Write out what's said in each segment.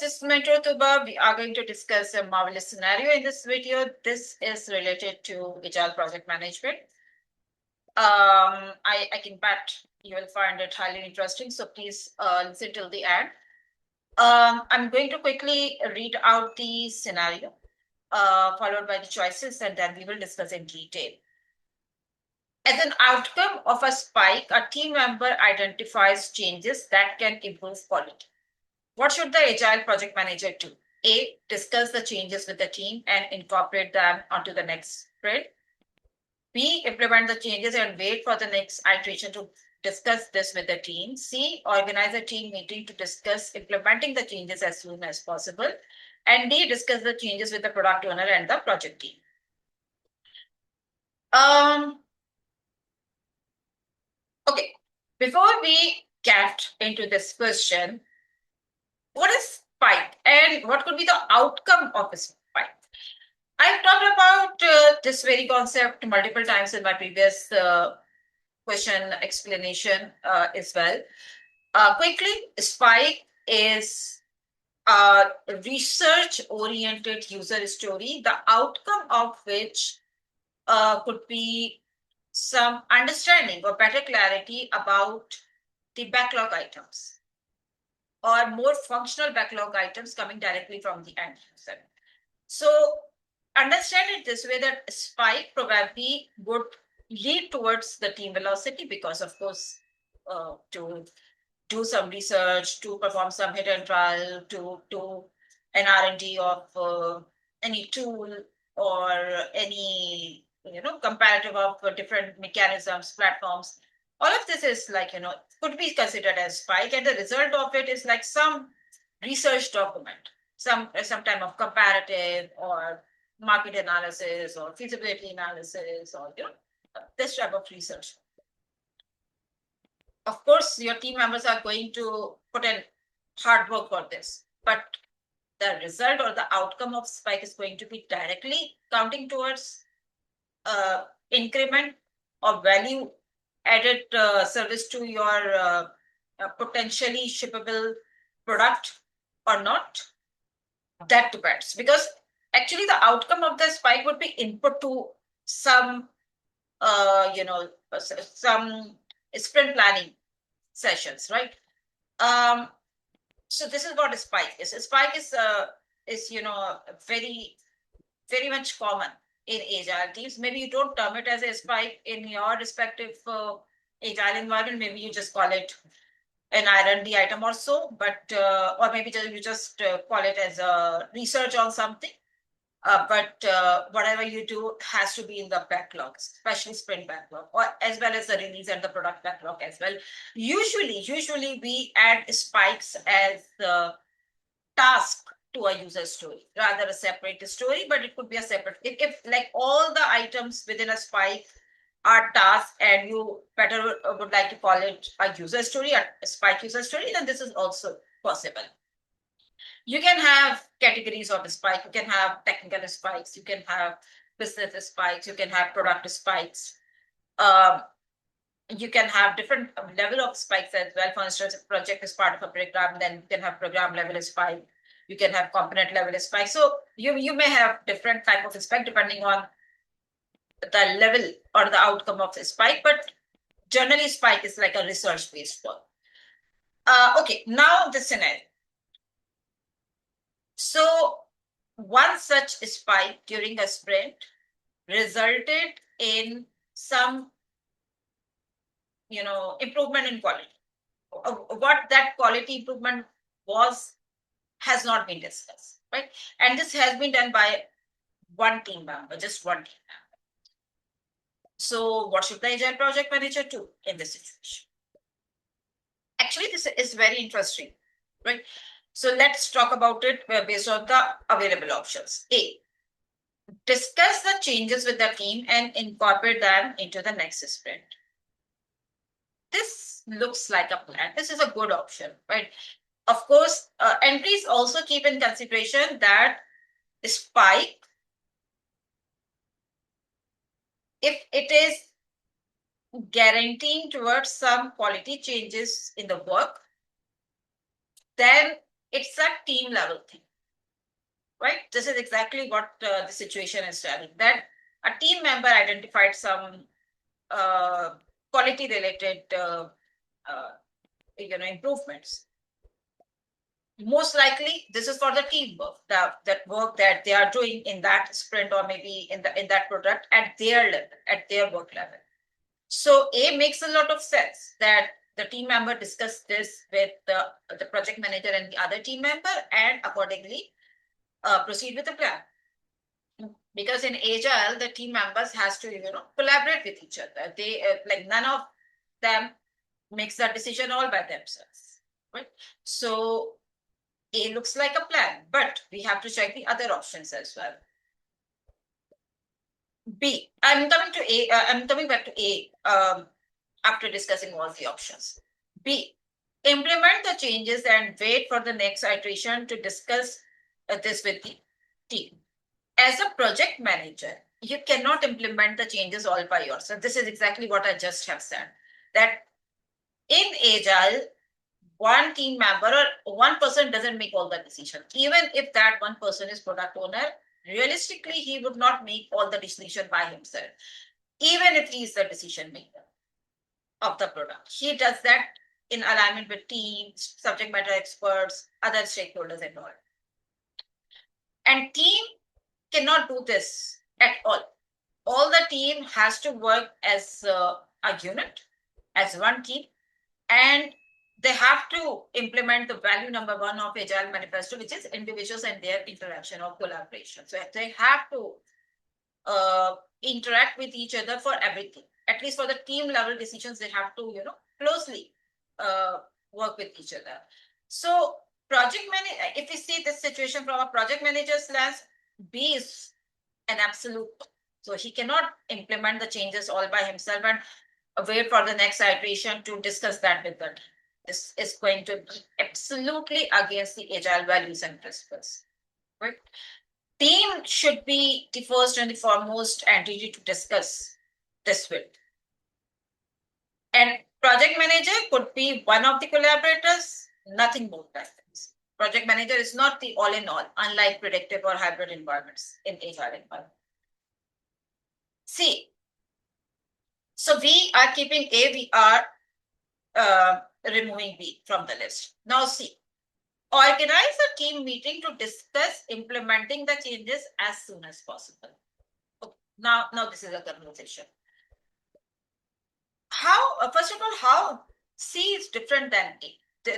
this is Metro Tuba. We are going to discuss a marvelous scenario in this video. This is related to Agile project management. I can bet you will find it highly interesting, so please listen till the end. I'm going to quickly read out the scenario, followed by the choices, and then we will discuss in detail. As an outcome of a spike, a team member identifies changes that can improve quality. What should the Agile project manager do? A, discuss the changes with the team and incorporate them onto the next sprint. B, implement the changes and wait for the next iteration to discuss this with the team. C, organize a team meeting to discuss implementing the changes as soon as possible. And D, discuss the changes with the product owner and the project team. Okay, before we get into this question, what is spike and what could be the outcome of a spike? I've talked about this very concept multiple times in my previous question explanation as well. Quickly, spike is a research-oriented user story, the outcome of which could be some understanding or better clarity about the backlog items or more functional backlog items coming directly from the end user. So understand it this way, that spike probably would lead towards the team velocity because, of course, to do some research, to perform some hit and trial, to do an R&D of any tool or any comparative of different mechanisms, platforms. All of this is could be considered as spike, and the result of it is like some research document, some type of comparative or market analysis or feasibility analysis or this type of research. Of course, your team members are going to put in hard work for this, but the result or the outcome of spike is going to be directly counting towards increment or value added service to your potentially shippable product or not. That depends, because actually the outcome of the spike would be input to some some sprint planning sessions, right? So this is what a spike is. A spike is very much common in agile teams. Maybe you don't term it as a spike in your respective agile environment. Maybe you just call it an R&D item or so, but or maybe you just call it as a research on something. But whatever you do has to be in the backlog, especially sprint backlog, or as well as the release and the product backlog as well. Usually we add spikes as the task to a user story, rather a separate story, but it could be a separate. If like all the items within a spike are tasks and you better would like to call it a user story, a spike user story, then this is also possible. You can have categories of spike. You can have technical spikes. You can have business spikes. You can have product spikes. You can have different level of spikes as well. For instance, if project is part of a program, then you can have program level spike. You can have component level spike. So you may have different type of spike depending on the level or the outcome of the spike. But generally, spike is like a research-based work. Okay, now the scenario. So one such spike during a sprint resulted in some, improvement in quality. What that quality improvement was has not been discussed, right? And this has been done by one team member, just one team member. So what should the Agile project manager do in this situation? Actually, this is very interesting, right? So let's talk about it based on the available options. A, discuss the changes with the team and incorporate them into the next sprint. This looks like a plan. This is a good option, right? Of course, and please also keep in consideration that spike, if it is guaranteeing towards some quality changes in the work, then It's a team level thing, right? This is exactly what the situation is telling, that a team member identified some quality related uh, improvements. Most likely this is for the teamwork, that work that they are doing in that sprint, or maybe in that product at their level, at their work level. So A makes a lot of sense, that the team member discuss this with the project manager and the other team member, and accordingly proceed with the plan. Because in Agile, the team members has to collaborate with each other. They like none of them makes that decision all by themselves, right? So A looks like a plan, but we have to check the other options as well. B, I'm coming to A. I'm coming back to A after discussing all the options. B, implement the changes and wait for the next iteration to discuss this with the team. As a project manager, you cannot implement the changes all by yourself. This is exactly what I just have said. That in Agile, one team member or one person doesn't make all the decisions. Even if that one person is product owner, realistically, he would not make all the decision by himself, even if he is the decision maker of the product. He does that in alignment with teams, subject matter experts, other stakeholders and all. And team cannot do this at all. All the team has to work as a unit, as one team, and they have to implement the value number 1 of Agile Manifesto, which is individuals and their interaction or collaboration. So they have to interact with each other for everything. At least for the team level decisions, they have to, closely work with each other. So project manager, if we see this situation from a project manager's lens, B is an absolute. So he cannot implement the changes all by himself and wait for the next iteration to discuss that with the team. This is going to be absolutely against the Agile values and principles, right? Team should be the first and the foremost entity to discuss this with. And project manager could be one of the collaborators, nothing more than this. Project manager is not the all in all, unlike predictive or hybrid environments in Agile environment. C. So we are keeping A, we are removing B from the list. Now C. Organize a team meeting to discuss implementing the changes as soon as possible. Okay. Now this is a conversation. How, first of all, how C is different than A?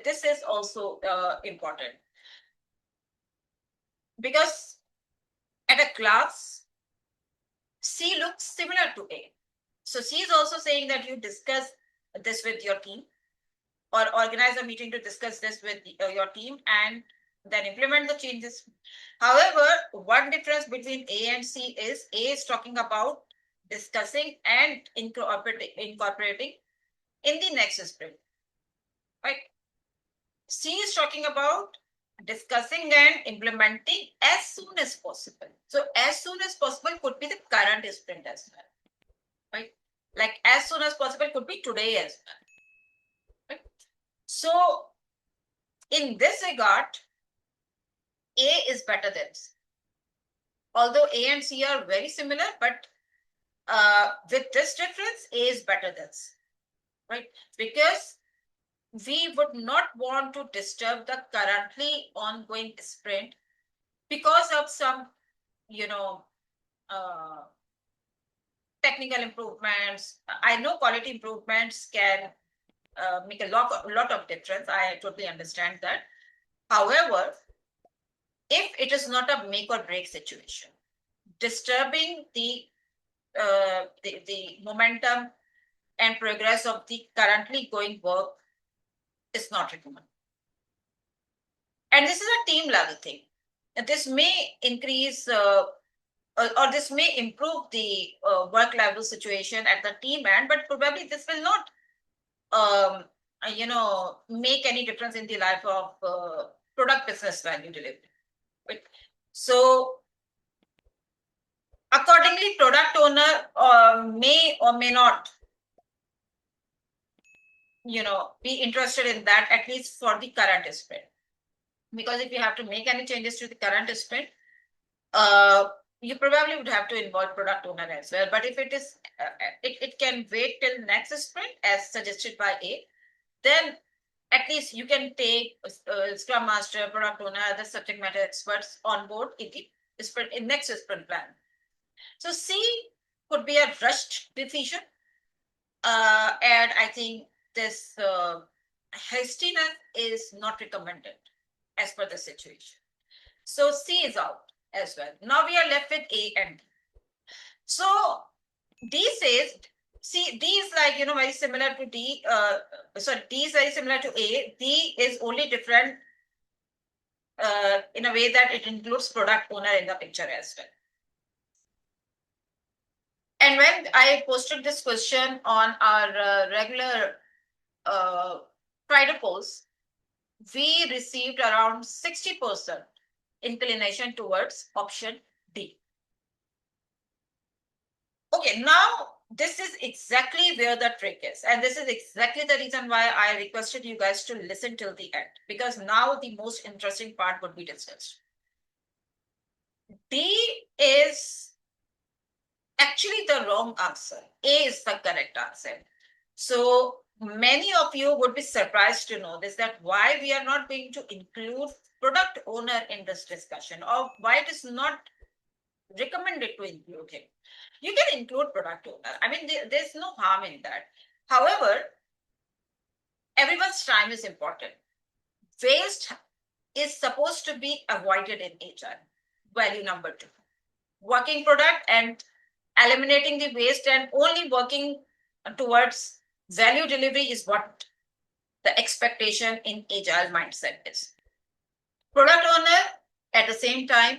This is also important. Because at a glance, C looks similar to A. So C is also saying that you discuss this with your team, or organize a meeting to discuss this with your team and then implement the changes. However, one difference between A and C is A is talking about discussing and incorporating in the next sprint, right? C is talking about discussing and implementing as soon as possible. So as soon as possible could be the current sprint as well, right? Like as soon as possible could be today as well, right? So in this regard, A is better than C. Although A and C are very similar, but with this difference, A is better than C, right? Because we would not want to disturb the currently ongoing sprint because of some, uh, technical improvements. I know quality improvements can make a lot of difference. I totally understand that. However, if it is not a make or break situation, disturbing the momentum and progress of the currently going work is not recommended. And this is a team level thing. And this may increase or this may improve the work level situation at the team end, but probably this will not, make any difference in the life of product business value delivery. Right? So accordingly, product owner may or may not, be interested in that, at least for the current sprint. because if you have to make any changes to the current sprint, you probably would have to involve product owner as well. But if it is, it can wait till next sprint as suggested by A, then at least you can take Scrum Master, product owner, other subject matter experts on board in the sprint, in next sprint plan. So C could be a rushed decision, and I think this hastiness is not recommended as per the situation. So C is out as well. Now we are left with A and D. So D says, see, D is like, very similar to D. Sorry, D is very similar to A. D is only different in a way that it includes product owner in the picture as well. And when I posted this question on our regular Friday polls, we received around 60% inclination towards option D. Okay, now this is exactly where the trick is. And this is exactly the reason why I requested you guys to listen till the end, because now the most interesting part would be discussed. D is actually the wrong answer. A is the correct answer. So many of you would be surprised to know this, that why we are not going to include product owner in this discussion, or why it is not recommended to include him. You can include product owner. I mean, there's no harm in that. However, everyone's time is important. Waste is supposed to be avoided in HR. Value number 2. Working product and eliminating the waste and only working towards value delivery is what the expectation in Agile mindset is. Product owner, at the same time,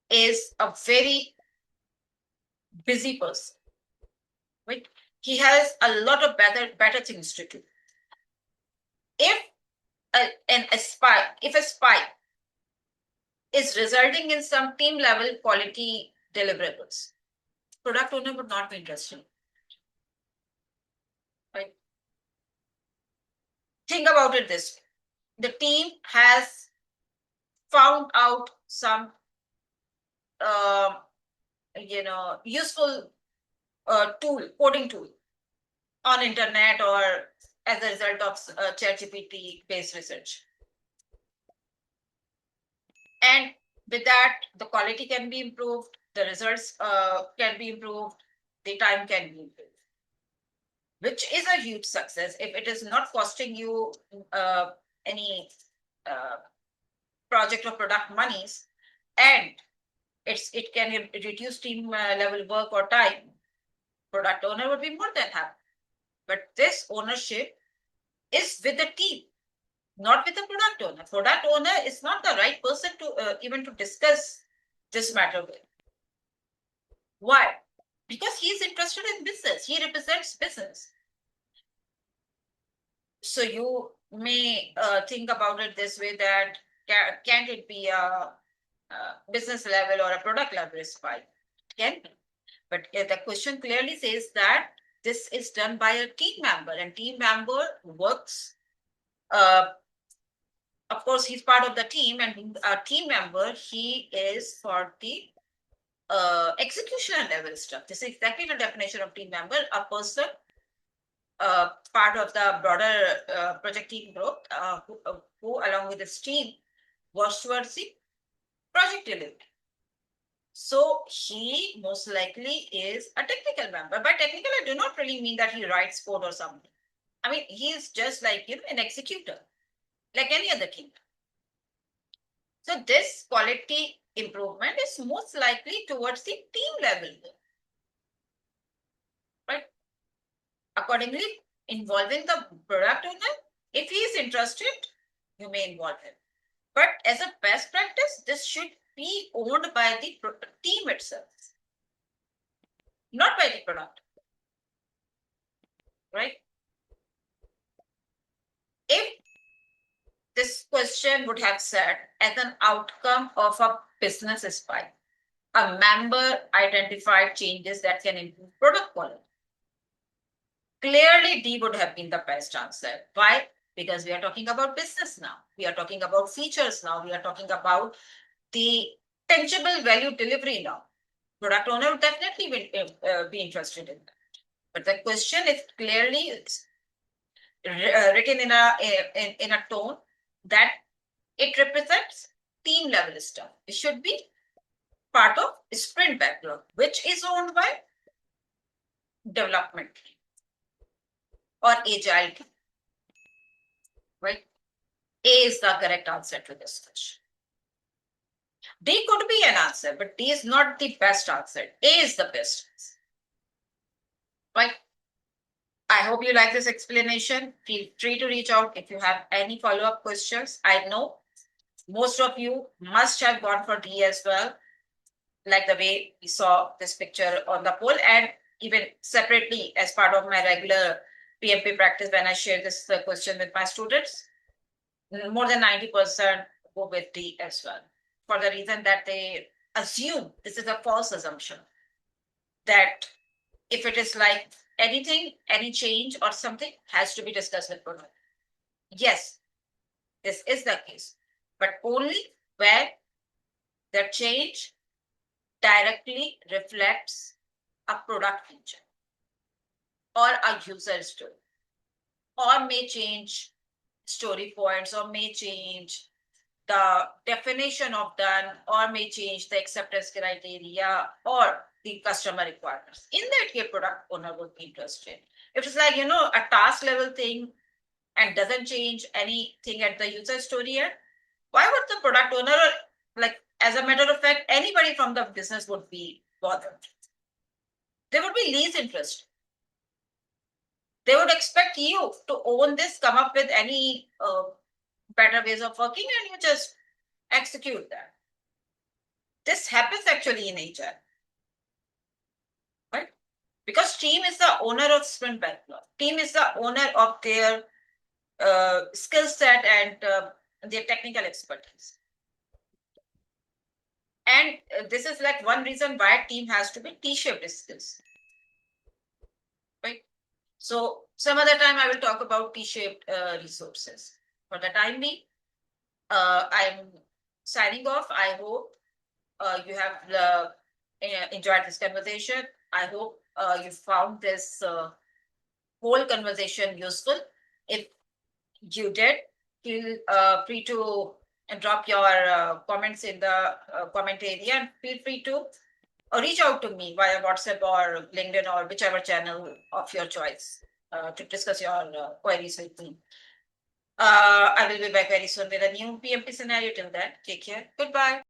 is a very busy person. Right? He has a lot of better things to do. If a spy is resulting in some team level quality deliverables, product owner would not be interested. Right? Think about it this way. The team has found out some useful coding tool on internet or as a result of ChatGPT based research. And with that, the quality can be improved, the results can be improved, the time can be improved, which is a huge success if it is not costing you any project or product monies, and it can reduce team level work or time. Product owner would be more than happy. But this ownership is with the team, not with the product owner. Product owner is not the right person to even to discuss this matter with. Why? Because he is interested in business. He represents business. So you may think about it this way, that can it be a business level or a product level spy? Can be. But the question clearly says that this is done by a team member, and team member works. Of course, he's part of the team, and being a team member, he is for the execution level stuff. This is exactly the definition of team member: a person, part of the broader project team group, who along with his team works towards the project delivery. So he most likely is a technical member. By technical, I do not really mean that he writes code or something. I mean, he is just like an executor, like any other team. So this quality improvement is most likely towards the team level, right? Accordingly, involving the product owner, if he is interested, you may involve him. But as a best practice, this should be owned by the team itself, not by the product, right? If this question would have said, as an outcome of a business spy, a member identified changes that can improve product quality, clearly D would have been the best answer. Why? because we are talking about business now. We are talking about features now. We are talking about the tangible value delivery now. Product owner would definitely be interested in that. But the question is clearly written in a tone that it represents team level stuff. It should be part of sprint backlog, which is owned by development or agile team. Right? A is the correct answer to this question. D could be an answer, but D is not the best answer. A is the best answer. Right? I hope you like this explanation. Feel free to reach out if you have any follow-up questions. I know most of you must have gone for D as well, like the way we saw this picture on the poll, and even separately as part of my regular PMP practice when I share this question with my students. More than 90% go with D as well, for the reason that they assume, this is a false assumption, that if it is like anything, any change or something has to be discussed with product. Yes, this is the case, but only where the change directly reflects a product feature or a user story, or may change story points, or may change the definition of done, or may change the acceptance criteria or the customer requirements. In that case, product owner would be interested. If it's like, a task level thing and doesn't change anything at the user story yet, why would the product owner, like, as a matter of fact, anybody from the business would be bothered? They would be least interested. They would expect you to own this, come up with any better ways of working, and you just execute that. This happens actually in HR, right? Because team is the owner of sprint backlog. Team is the owner of their skill set and their technical expertise. And this is like one reason why team has to be T-shaped skills, right? So some other time I will talk about T-shaped resources. For the time being, I'm signing off. I hope you have enjoyed this conversation. I hope you found this whole conversation useful. If you did, feel free to drop your comments in the comment area, and feel free to reach out to me via WhatsApp or LinkedIn or whichever channel of your choice to discuss your queries with me. I will be back very soon with a new PMP scenario. Till then, take care. Goodbye.